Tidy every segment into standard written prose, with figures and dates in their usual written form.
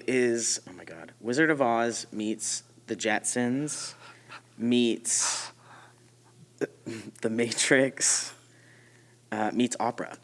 it is, oh my God, Wizard of Oz meets The Jetsons meets The Matrix meets opera.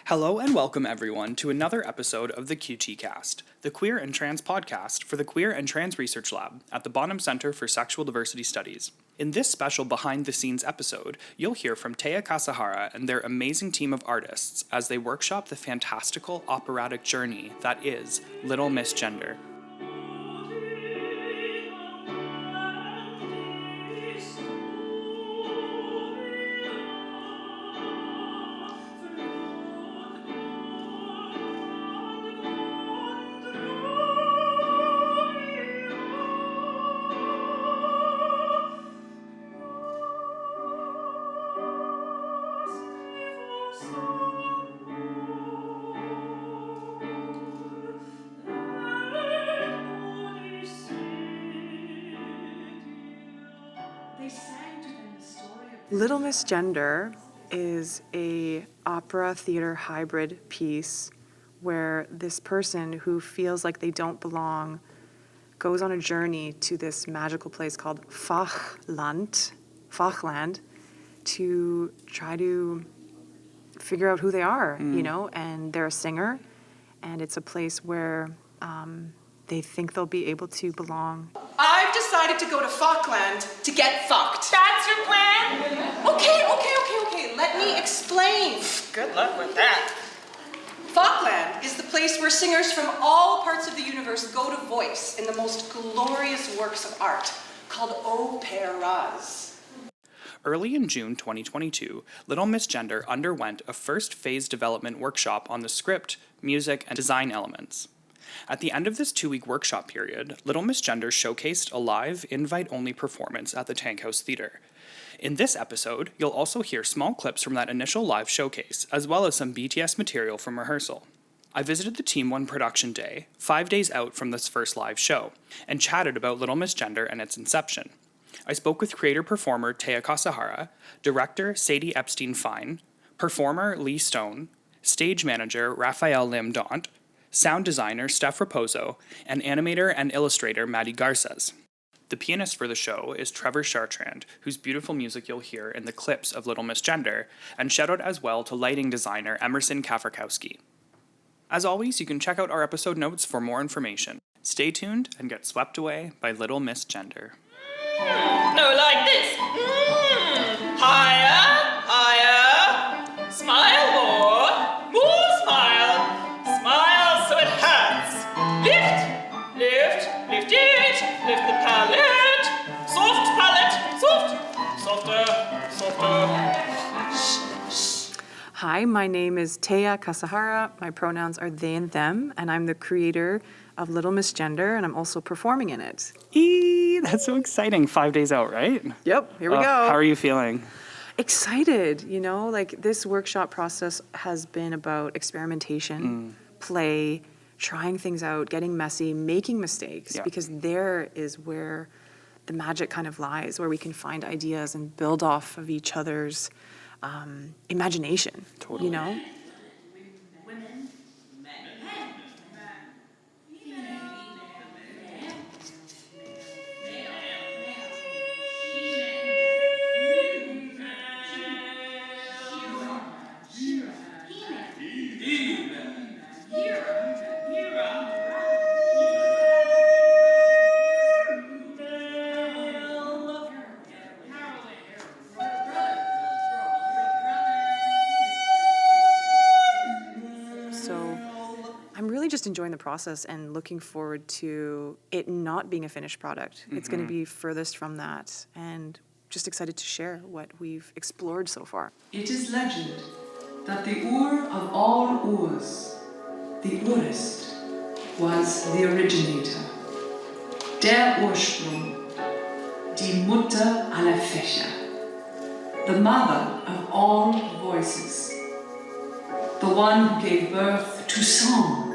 Hello and welcome everyone to another episode of the QT Cast, the Queer and Trans podcast for the Queer and Trans Research Lab at the Bonham Center for Sexual Diversity Studies. In this special behind-the-scenes episode, you'll hear from Teiya Kasahara and their amazing team of artists as they workshop the fantastical operatic journey that is Little Miss Gender. Little Miss Gender is a opera theater hybrid piece where this person who feels like they don't belong goes on a journey to this magical place called Fachland, to try to figure out who they are, you know, and they're a singer, and it's a place where they think they'll be able to belong. I've decided to go to Falkland to get fucked. That's your plan? Okay. Let me explain. Good luck with that. Falkland is the place where singers from all parts of the universe go to voice in the most glorious works of art called operas. Early in June 2022, Little Miss Gender underwent a first phase development workshop on the script, music, and design elements. At the end of this 2-week workshop period, Little Miss Gender showcased a live, invite-only performance at the Tankhouse Theatre. In this episode, you'll also hear small clips from that initial live showcase, as well as some BTS material from rehearsal. I visited the Team 1 production day, 5 days out from this first live show, and chatted about Little Miss Gender and its inception. I spoke with creator-performer Teiya Kasahara, director Sadie Epstein-Fine, performer Lee Stone, stage manager Rafael Daunt, sound designer Steph Raposo, and animator and illustrator Maddie Garces. The pianist for the show is Trevor Chartrand, whose beautiful music you'll hear in the clips of Little Miss Gender, and shout out as well to lighting designer Emerson Kafrakowski. As always, you can check out our episode notes for more information. Stay tuned and get swept away by Little Miss Gender. No, like this. Higher. Smile more. More smile. Smile so it hurts. Lift it. Lift the palette. Soft palette. Softer. Hi, my name is Teiya Kasahara. My pronouns are they and them, and I'm the creator of Little Miss Gender, and I'm also performing in it. That's so exciting. 5 days out, right? Yep, here we go. How are you feeling? Excited, you know, like this workshop process has been about experimentation, play, trying things out, getting messy, making mistakes, because there is where the magic kind of lies, where we can find ideas and build off of each other's imagination, you know? Just enjoying the process and looking forward to it not being a finished product. It's going to be furthest from that, and just excited to share what we've explored so far. It is legend that the Ur of all Urs, the Urist, was the originator. Der Ursprung, die Mutter aller Fächer, the mother of all voices, the one who gave birth to song.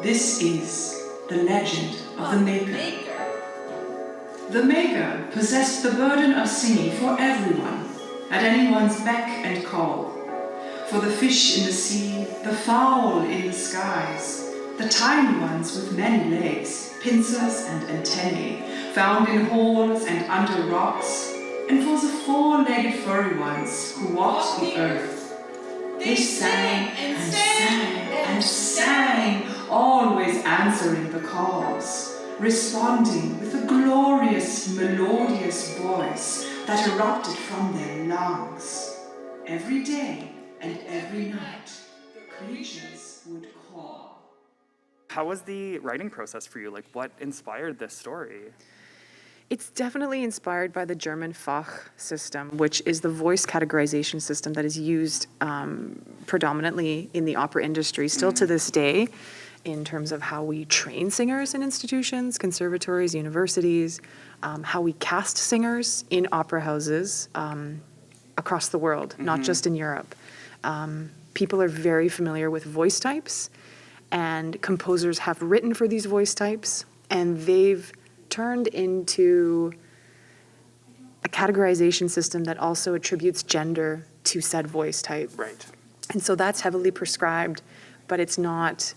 This is the legend of the Maker. The Maker possessed the burden of singing for everyone, at anyone's beck and call. For the fish in the sea, the fowl in the skies, the tiny ones with many legs, pincers and antennae, found in holes and under rocks, and for the four-legged furry ones who walked the earth. They sang and sang and sang, always answering the calls, responding with a glorious, melodious voice that erupted from their lungs. Every day and every night, the creatures would call. How was the writing process for you? Like, what inspired this story? It's definitely inspired by the German Fach system, which is the voice categorization system that is used predominantly in the opera industry, still to this day, in terms of how we train singers in institutions, conservatories, universities, how we cast singers in opera houses across the world, not just in Europe. People are very familiar with voice types, and composers have written for these voice types, and they've turned into a categorization system that also attributes gender to said voice type. Right. And so that's heavily prescribed, but it's not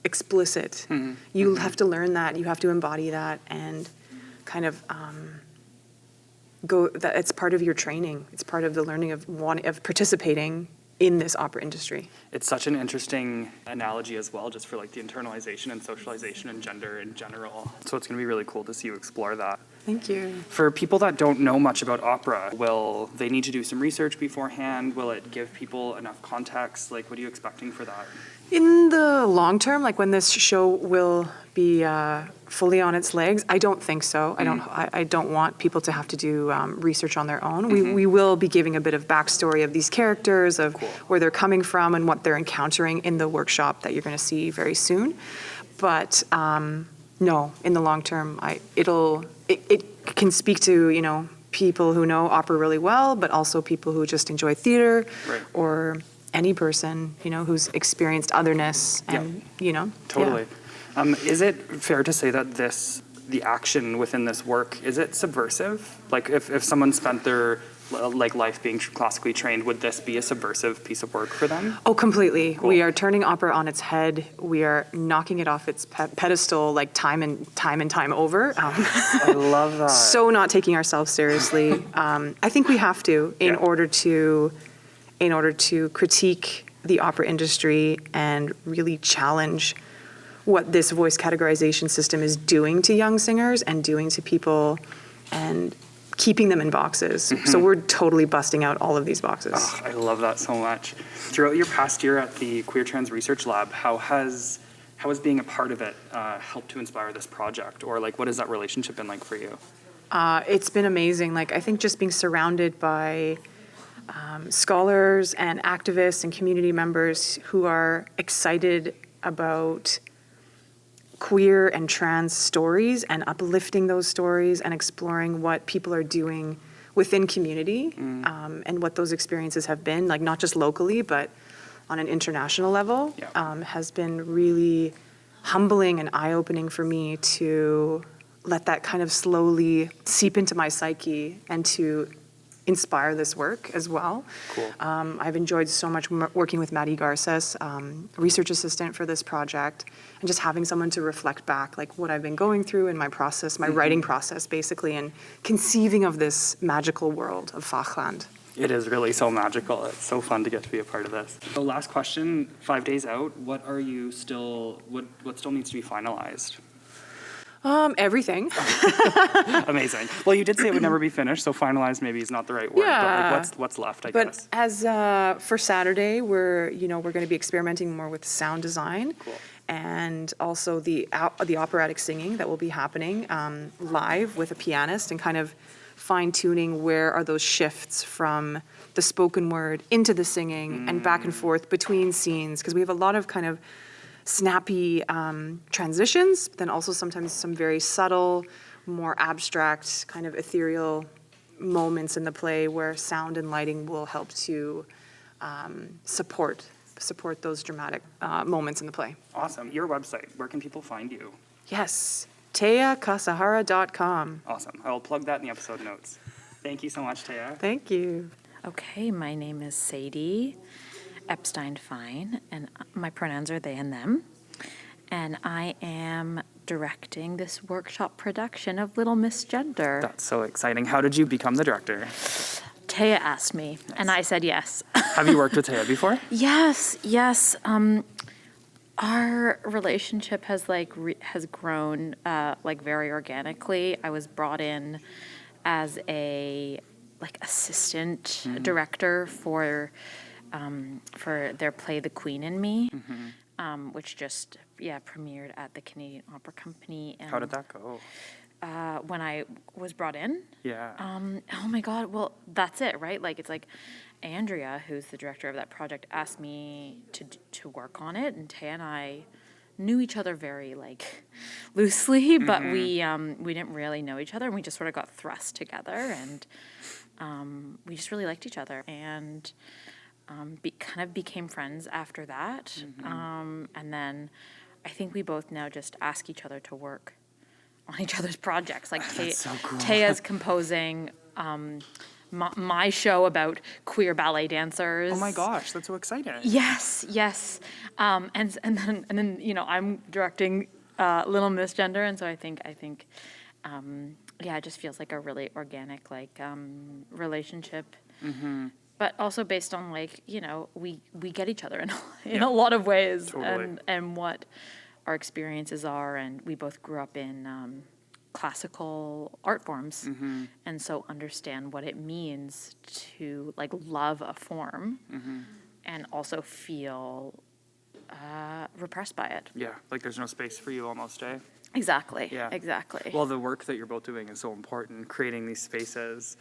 explicit. You have to learn that, you have to embody that, and kind of that it's part of your training. It's part of the learning of participating in this opera industry. It's such an interesting analogy as well, just for like the internalization and socialization and gender in general. So it's going to be really cool to see you explore that. Thank you. For people that don't know much about opera, will they need to do some research beforehand? Will it give people enough context? Like, what are you expecting for that? In the long term, like when this show will be fully on its legs, I don't think so. I don't want people to have to do research on their own. We will be giving a bit of backstory of these characters, of where they're coming from and what they're encountering in the workshop that you're going to see very soon. But no, in the long term, it can speak to people who know opera really well, but also people who just enjoy theater, or any person who's experienced otherness and Totally. Yeah. Is it fair to say that the action within this work, is it subversive? Like if someone spent their life being classically trained, would this be a subversive piece of work for them? Oh, completely. Cool. We are turning opera on its head. We are knocking it off its pedestal like time and time over. I love that. So not taking ourselves seriously. I think we have to in order to critique the opera industry and really challenge what this voice categorization system is doing to young singers and doing to people and keeping them in boxes. So we're totally busting out all of these boxes. Oh, I love that so much. Throughout your past year at the Queer Trans Research Lab, how has being a part of it helped to inspire this project? Or like, what has that relationship been like for you? It's been amazing. Like, I think just being surrounded by scholars and activists and community members who are excited about queer and trans stories and uplifting those stories and exploring what people are doing within community and what those experiences have been, like not just locally, but on an international level, has been really humbling and eye-opening for me to let that kind of slowly seep into my psyche and to inspire this work as well. Cool. I've enjoyed so much working with Maddie, Garces, research assistant for this project, and just having someone to reflect back like what I've been going through in my process, my writing process basically, and conceiving of this magical world of Fachland. It is really so magical. It's so fun to get to be a part of this. So last question, 5 days out, what still needs to be finalized? Everything. Amazing. Well, you did say it would never be finished, so finalized maybe is not the right word. Yeah. But like what's left, I guess. But as for Saturday, we're going to be experimenting more with sound design. Cool. And also the operatic singing that will be happening live with a pianist, and kind of fine-tuning where are those shifts from the spoken word into the singing and back and forth between scenes, because we have a lot of kind of snappy transitions, but then also sometimes some very subtle, more abstract, kind of ethereal moments in the play where sound and lighting will help to support support those dramatic moments in the play. Awesome. Your website, where can people find you? Yes, teiyakasahara.com. Awesome. I will plug that in the episode notes. Thank you so much, Teiya. Thank you. Okay, my name is Sadie Epstein-Fine, and my pronouns are they and them. And I am directing this workshop production of Little Miss Gender. That's so exciting. How did you become the director? Teiya asked me, and I said yes. Have you worked with Teiya before? Yes. Our relationship has has grown very organically. I was brought in as a assistant director for their play The Queen and Me, which just premiered at the Canadian Opera Company. And How did that go? when I was brought in. Yeah. Oh my God. Well, that's it, right? It's like Andrea, who's the director of that project, asked me to work on it, and Teiya and I knew each other very loosely, but we didn't really know each other, and we just sort of got thrust together, and we just really liked each other, and kind of became friends after that. And then I think we both now just ask each other to work on each other's projects. That's so cool. Teiya's composing my show about queer ballet dancers. Oh my gosh, that's so exciting. Yes. And then I'm directing Little Miss Gender, and so I think it just feels like a really organic relationship. But also based on we get each other in a lot of ways, Totally. and what our experiences are, and we both grew up in classical art forms, and so understand what it means to love a form, and also feel repressed by it. Yeah, there's no space for you almost, eh? Exactly. Yeah. Exactly. Well, the work that you're both doing is so important, creating these spaces.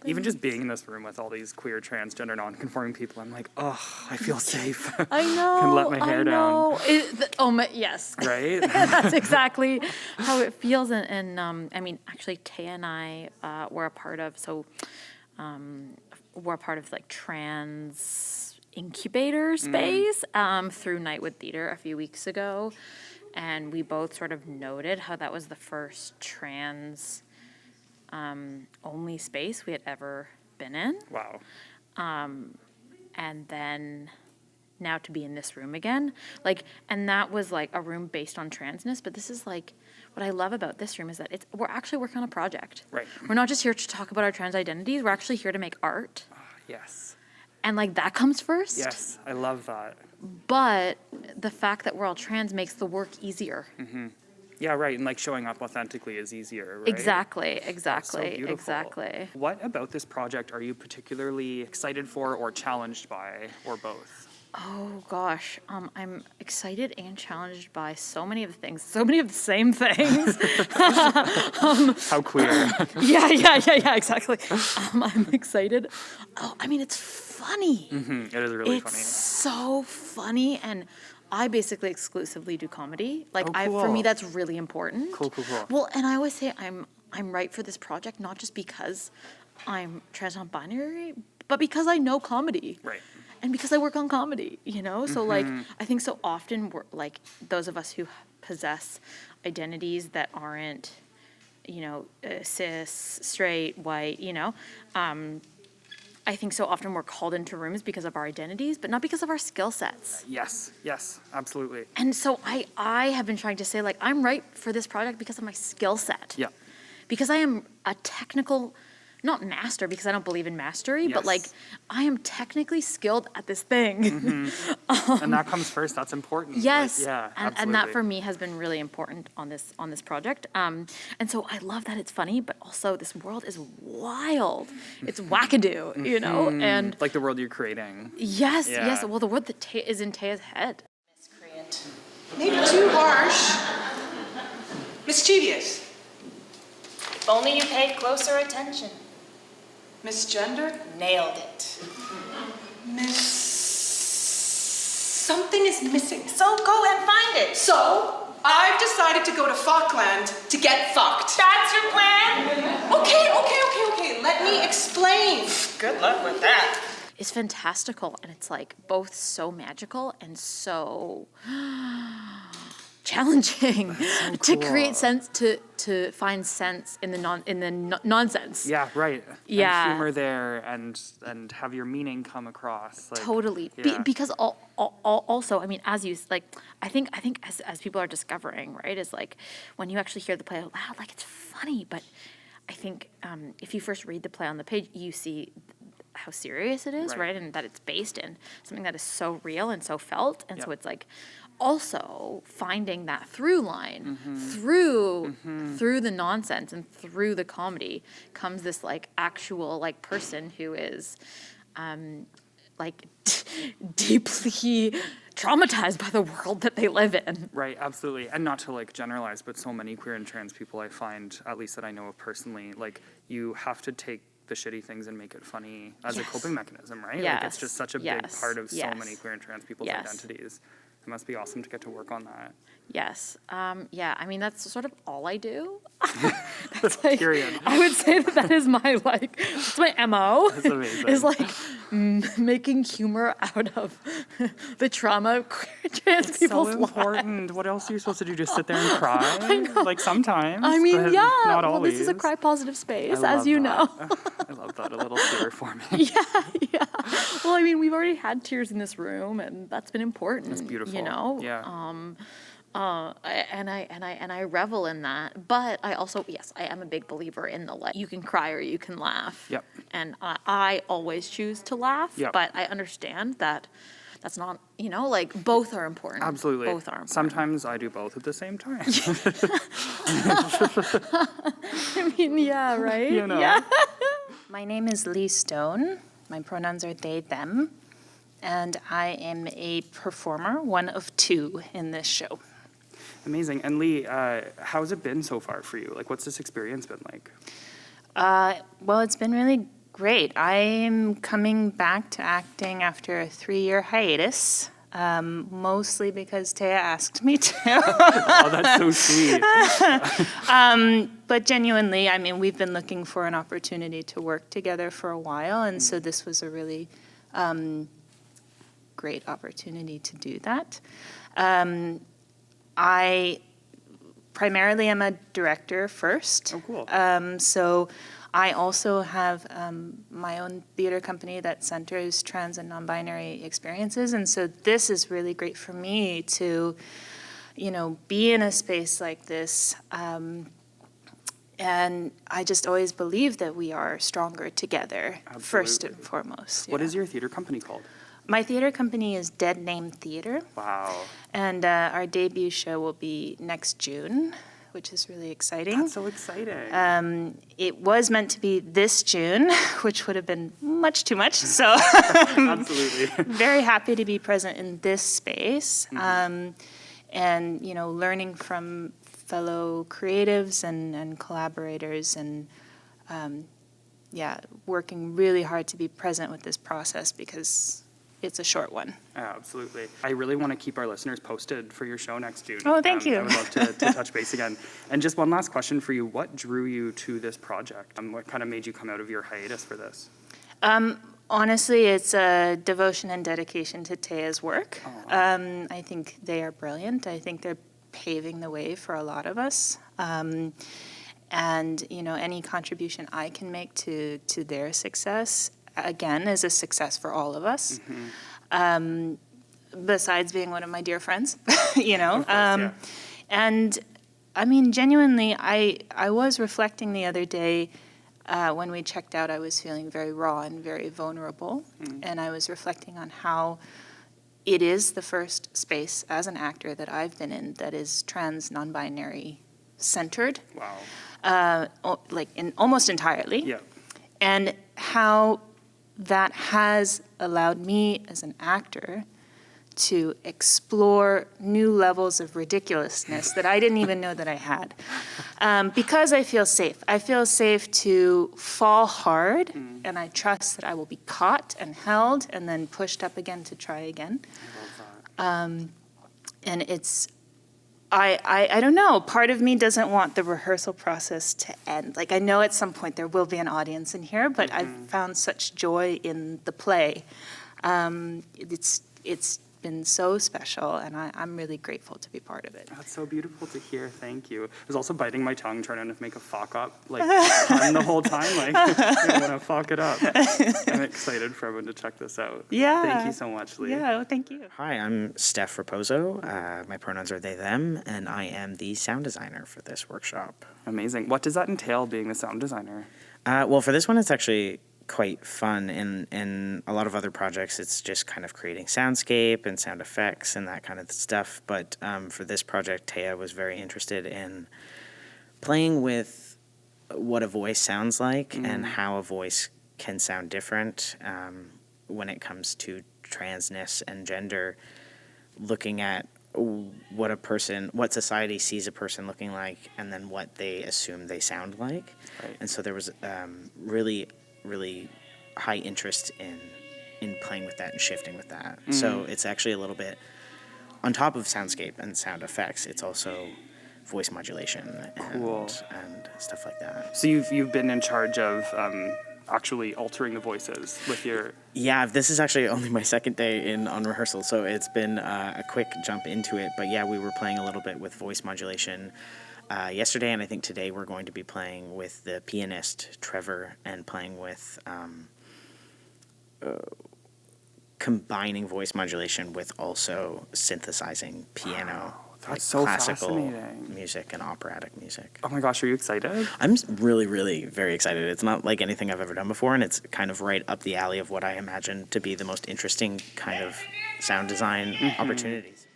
Even just being in this room with all these queer, transgender, non-conforming people, I'm like, oh, I feel safe. I know. Can let my hair down. Yes. Right? That's exactly how it feels. And actually, Teiya and I were a part of, trans incubator space through Nightwood Theater a few weeks ago. And we both sort of noted how that was the first trans only space we had ever been in. Wow. And then now to be in this room again, and that was a room based on transness, but this is what I love about this room is that we're actually working on a project. Right. We're not just here to talk about our trans identities, we're actually here to make art. Yes. And that comes first. Yes, I love that. But the fact that we're all trans makes the work easier. Yeah, right, and showing up authentically is easier, right? Exactly. So beautiful. What about this project are you particularly excited for or challenged by, or both? Oh gosh, I'm excited and challenged by so many of the things, so many of the same things. How queer. Yeah, exactly. I'm excited. It's funny. It is really funny. It's so funny, and I basically exclusively do comedy. Cool. For me, that's really important. Cool. Well, and I always say I'm right for this project, not just because I'm trans non-binary, but because I know comedy. Right. And because I work on comedy, So I think so often we're those of us who possess identities that aren't, cis, straight, white, I think so often we're called into rooms because of our identities, but not because of our skill sets. Yes, absolutely. And so I have been trying to say I'm right for this project because of my skill set. Yeah. Because I am a technical, not master because I don't believe in mastery, but I am technically skilled at this thing. And that comes first. That's important. Yes. Yeah, and that for me has been really important on this project. And so I love that it's funny, but also this world is wild. It's wackadoo, and the world you're creating. yes. Yeah. Well, the word that is in Teiya's head. Miscreant. Maybe too harsh. Mischievous. If only you paid closer attention. Misgender. Nailed it. Something is missing. So go and find it. So, I've decided to go to Falkland to get fucked. That's your plan? Okay. Let me explain. Good luck with that. is fantastical, and it's like both so magical and so challenging to create sense, to find sense in the nonsense. Yeah, right. Yeah. And humor there, and have your meaning come across. Like, Totally. Yeah. Because also, I mean, as you like, I think as people are discovering, right, is like when you actually hear the play out loud, like it's funny, but I think if you first read the play on the page, you see how serious it is, right? And that it's based in something that is so real and so felt, and so it's like also finding that through line through the nonsense and through the comedy comes this like actual like person who is like deeply traumatized by the world that they live in. Right, absolutely. And not to like generalize, but so many queer and trans people I find, at least that I know of personally, like you have to take the shitty things and make it funny as a coping mechanism, right? Like it's just such a big part of so many queer and trans people's identities. It must be awesome to get to work on that. Yes. Yeah, I mean, that's sort of all I do. That's like, Period. I would say that is my, like, that's my MO. That's amazing. Is like making humor out of the trauma of queer trans It's people's so lives. important. What else are you supposed to do? Just sit there and cry? I know. Like sometimes. I mean, but yeah. Not Well, always. this is a cry positive space, I as love you that. know. I love that. A little tear for me. Yeah. Well, I mean, we've already had tears in this room, and that's been important. It's beautiful. You know. Yeah. And I revel in that. But I also, yes, I am a big believer in the like, you can cry or you can laugh. Yep. And I always choose to laugh. Yep. But I understand that that's not, you know, like both are important. Absolutely. Both are important. Sometimes I do both at the same time. I mean, yeah, right? You know. Yeah. My name is Lee Stone. My pronouns are they, them. And I am a performer, one of two in this show. Amazing. And Lee, how's it been so far for you? Like, what's this experience been like? Well, it's been really great. I am coming back to acting after a 3-year hiatus, mostly because Teiya asked me to. Oh, that's so sweet. But genuinely, I mean, we've been looking for an opportunity to work together for a while, and so this was a really great opportunity to do that. I primarily am a director first. Oh, cool. So I also have my own theater company that centers trans and non-binary experiences. And so this is really great for me to, you know, be in a space like this. And I just always believe that we are stronger together, first and foremost. What is your theater company called? My theater company is Dead Name Theater. Wow. And our debut show will be next June, which is really exciting. That's so exciting. It was meant to be this June, which would have been much too much. So Absolutely. very happy to be present in this space. And, you know, learning from fellow creatives and collaborators and, working really hard to be present with this process because it's a short one. Absolutely. I really want to keep our listeners posted for your show next June. Oh, thank you. I would love to touch base again. And just one last question for you. What drew you to this project? What kind of made you come out of your hiatus for this? Honestly, it's a devotion and dedication to Teiya's work. I think they are brilliant. I think they're paving the way for a lot of us. And, you know, any contribution I can make to their success, again, is a success for all of us. Besides being one of my dear friends, you know. Of course, yeah. And, I mean, genuinely, I was reflecting the other day when we checked out, I was feeling very raw and very vulnerable. And I was reflecting on how it is the first space as an actor that I've been in that is trans, non-binary centered. Wow. Like almost entirely. Yeah. And how that has allowed me as an actor to explore new levels of ridiculousness that I didn't even know that I had. Because I feel safe. I feel safe to fall hard, and I trust that I will be caught and held and then pushed up again to try again. I love that. And I don't know. Part of me doesn't want the rehearsal process to end. Like, I know at some point there will be an audience in here, but I've found such joy in the play. It's been so special, and I'm really grateful to be part of it. That's so beautiful to hear. Thank you. I was also biting my tongue, trying to make a fuck up, like, pun the whole time. Like, I want to fuck it up. I'm excited for everyone to check this out. Yeah. Thank you so much, Lee. Yeah, well, thank you. Hi, I'm Steph Raposo. My pronouns are they, them, and I am the sound designer for this workshop. Amazing. What does that entail, being the sound designer? Well, for this one, it's actually quite fun. In a lot of other projects, it's just kind of creating soundscape and sound effects and that kind of stuff. But for this project, Teiya was very interested in playing with what a voice sounds like and how a voice can sound different when it comes to transness and gender, looking at what society sees a person looking like and then what they assume they sound like. Right. And so there was really high interest in playing with that and shifting with that. So it's actually a little bit on top of soundscape and sound effects. It's also voice modulation and stuff like that. So you've been in charge of actually altering the voices with your... Yeah, this is actually only my second day on rehearsal, so it's been a quick jump into it. But yeah, we were playing a little bit with voice modulation yesterday, and I think today we're going to be playing with the pianist, Trevor, and playing with combining voice modulation with also synthesizing piano. That's so classical fascinating. music and operatic music. Oh my gosh, are you excited? I'm really very excited. It's not like anything I've ever done before, and it's kind of right up the alley of what I imagine to be the most interesting kind of sound design opportunities.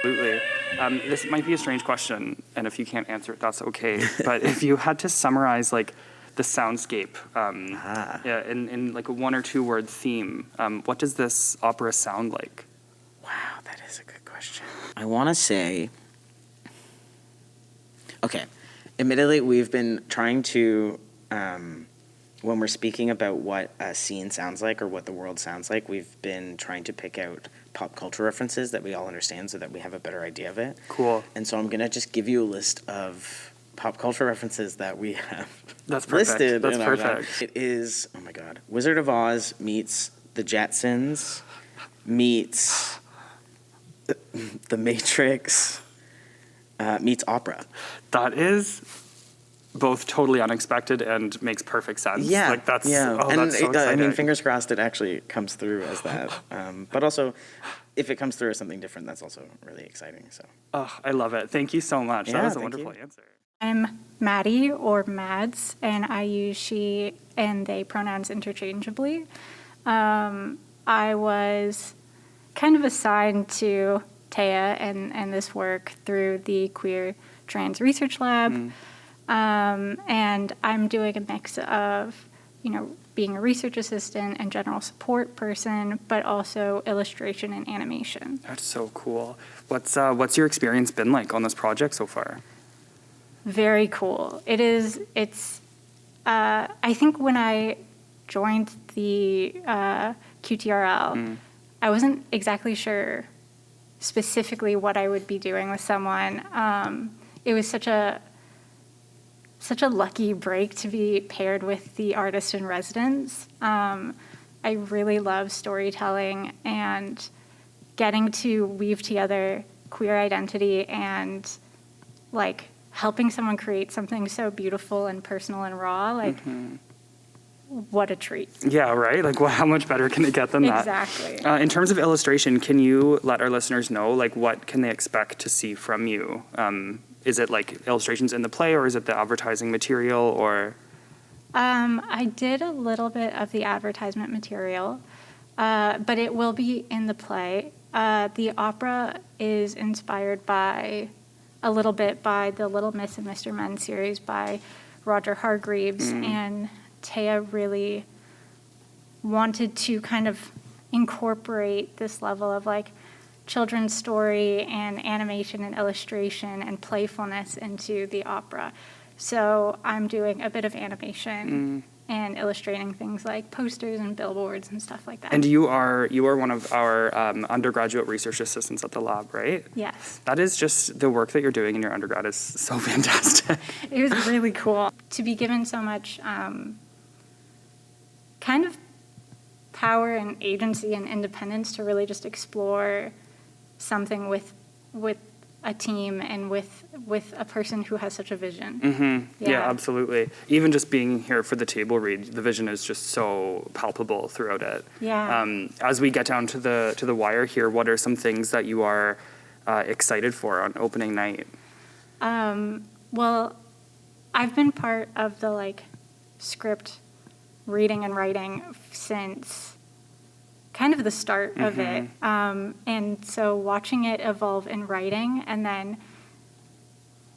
Absolutely. This might be a strange question, and if you can't answer it, that's okay. But if you had to summarize, like, the soundscape in like a one or two word theme, what does this opera sound like? Wow, that is a good question. I want to say, okay, admittedly, we've been trying to, when we're speaking about what a scene sounds like or what the world sounds like, we've been trying to pick out pop culture references that we all understand so that we have a better idea of it. Cool. And so I'm going to just give you a list of pop culture references that we have That's perfect. listed. That's in our perfect. guide. It is, oh my God, Wizard of Oz meets The Jetsons meets The Matrix meets opera. That is both totally unexpected and makes perfect sense. Yeah, Like, that's, yeah. oh, And that's so I exciting. mean, fingers crossed it actually comes through as that. But also, if it comes through as something different, that's also really exciting. So. Oh, I love it. Thank you so much. Yeah, that was a thank wonderful you. answer. I'm Maddie, or Mads, and I use she and they pronouns interchangeably. I was kind of assigned to Teiya and this work through the Queer Trans Research Lab. And I'm doing a mix of, being a research assistant and general support person, but also illustration and animation. That's so cool. What's your experience been like on this project so far? Very cool. I think when I joined the QTRL, I wasn't exactly sure specifically what I would be doing with someone. It was such a lucky break to be paired with the artist in residence. I really love storytelling and getting to weave together queer identity and like helping someone create something so beautiful and personal and raw. Like, what a treat. Yeah, right? Like, how much better can it get than that? Exactly. In terms of illustration, can you let our listeners know, like, what can they expect to see from you? Is it, like, illustrations in the play, or is it the advertising material, or? I did a little bit of the advertisement material, but it will be in the play. The opera is inspired by, a little bit by the Little Miss and Mr. Men series by Roger Hargreaves, and Teiya really wanted to kind of incorporate this level of like children's story and animation and illustration and playfulness into the opera. So I'm doing a bit of animation and illustrating things like posters and billboards and stuff like that. And you are one of our undergraduate research assistants at the lab, right? Yes. That is just the work that you're doing in your undergrad is so fantastic. It was really cool to be given so much kind of power and agency and independence to really just explore something with a team and with a person who has such a vision. Yeah, absolutely. Even just being here for the table read, the vision is just so palpable throughout it. Yeah. As we get down to the wire here, what are some things that you are excited for on opening night? Well, I've been part of the like script reading and writing since kind of the start of it. And so watching it evolve in writing and then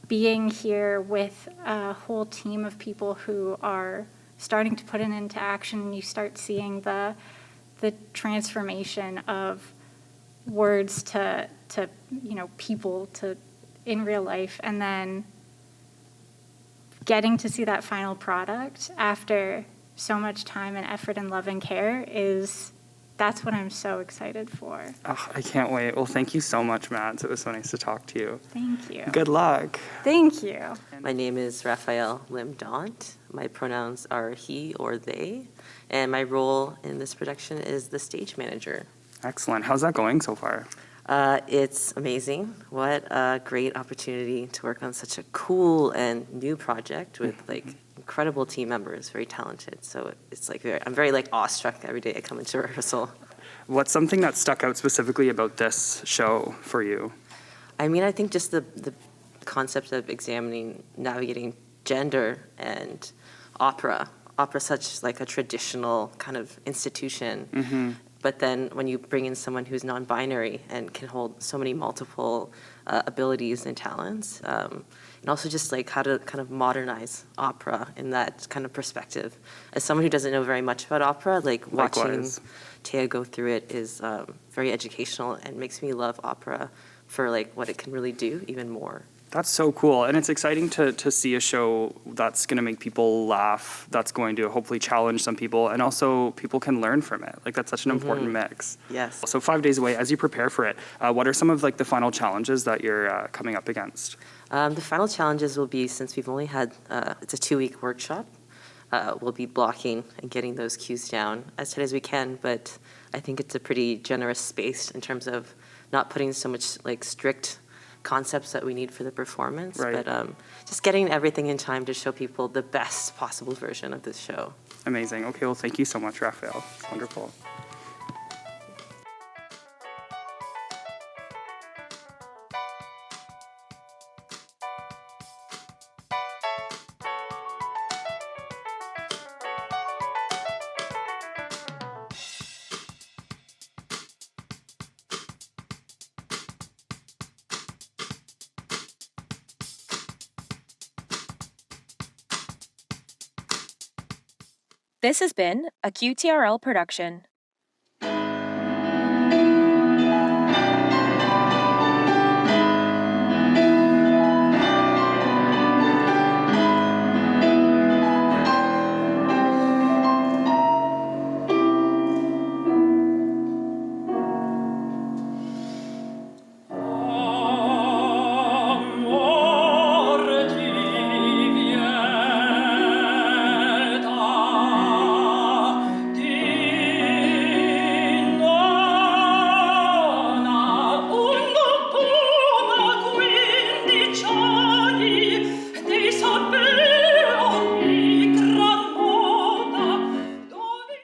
being here with a whole team of people who are starting to put it into action, you start seeing the transformation of words to people to in real life, and then getting to see that final product after so much time and effort and love and care that's what I'm so excited for. Oh, I can't wait. Well, thank you so much, Mads. It was so nice to talk to you. Thank you. Good luck. Thank you. My name is Rafael Daunt. My pronouns are he or they, and my role in this production is the stage manager. Excellent. How's that going so far? It's amazing. What a great opportunity to work on such a cool and new project with like incredible team members, very talented. So it's like I'm very like awestruck every day I come into rehearsal. What's something that stuck out specifically about this show for you? I mean, I think just the concept of navigating gender and opera. Opera such like a traditional kind of institution. But then when you bring in someone who's non-binary and can hold so many multiple abilities and talents, and also just like how to kind of modernize opera in that kind of perspective. As someone who doesn't know very much about opera, like watching Teiya go through it is very educational and makes me love opera for like what it can really do even more. That's so cool. And it's exciting to see a show that's going to make people laugh, that's going to hopefully challenge some people, and also people can learn from it. Like, that's such an important mix. Yes. So 5 days away, as you prepare for it, what are some of like the final challenges that you're coming up against? The final challenges will be, since we've only had, it's a 2-week workshop, we'll be blocking and getting those cues down as tight as we can, but I think it's a pretty generous space in terms of not putting so much like strict concepts that we need for the performance, right. But just getting everything in time to show people the best possible version of this show. Amazing. Okay, well, thank you so much, Rafael. It's wonderful. This has been a QTRL production.